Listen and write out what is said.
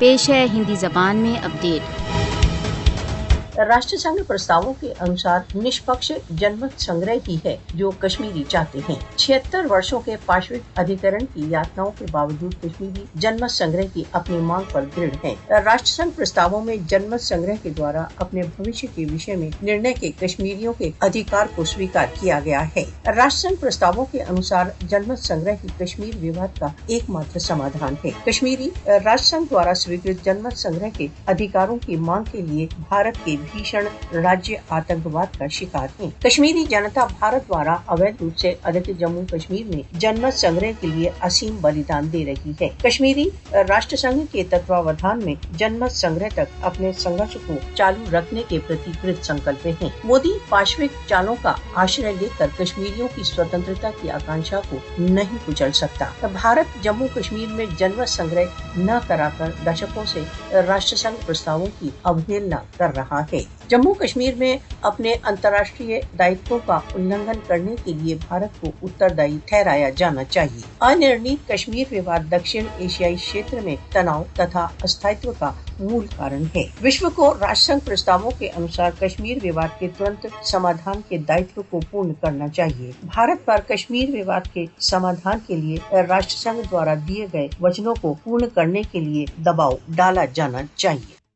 पेश है हिंदी जबान में अपडेट। राष्ट्र संघ प्रस्तावों के अनुसार निष्पक्ष जनमत संग्रह ही है जो कश्मीरी चाहते हैं। 76 वर्षों के पाशविक अधिकरण की यातनाओं के बावजूद कश्मीरी जनमत संग्रह की अपनी मांग पर दृढ़ है। राष्ट्र संघ प्रस्तावों में जनमत संग्रह के द्वारा अपने भविष्य के विषय में निर्णय के कश्मीरियों के अधिकार को स्वीकार किया गया है। राष्ट्र संघ प्रस्तावों के अनुसार जनमत संग्रह ही कश्मीर विवाद का एकमात्र समाधान है। कश्मीरी राष्ट्र संघ द्वारा स्वीकृत जनमत संग्रह के अधिकारों की मांग के लिए भारत के भीषण राज्य आतंकवाद का शिकार है। कश्मीरी जनता भारत द्वारा अवैध रूप से अधिकृत जम्मू कश्मीर में जनमत संग्रह के लिए असीम बलिदान दे रही है। कश्मीरी राष्ट्र संघ के तत्वावधान में जनमत संग्रह तक अपने संघर्ष को चालू रखने के प्रति कृत संकल्प है। मोदी पाशविक चालों का आश्रय लेकर कश्मीरियों की स्वतंत्रता की आकांक्षा को नहीं कुचल सकता। भारत जम्मू कश्मीर में जनमत संग्रह न कराकर दशकों से राष्ट्र संघ प्रस्तावों की अवहेलना कर रहा है। जम्मू कश्मीर में अपने अंतर्राष्ट्रीय दायित्वों का उल्लंघन करने के लिए भारत को उत्तरदायी ठहराया जाना चाहिए। अनिर्णित कश्मीर विवाद दक्षिण एशियाई क्षेत्र में तनाव तथा अस्थायित्व का मूल कारण है। विश्व को राष्ट्र संघ प्रस्तावों के अनुसार कश्मीर विवाद के तुरंत समाधान के दायित्व को पूर्ण करना चाहिए। भारत पर कश्मीर विवाद के समाधान के लिए राष्ट्र संघ द्वारा दिए गए वचनों को पूर्ण करने के लिए दबाव डाला जाना चाहिए।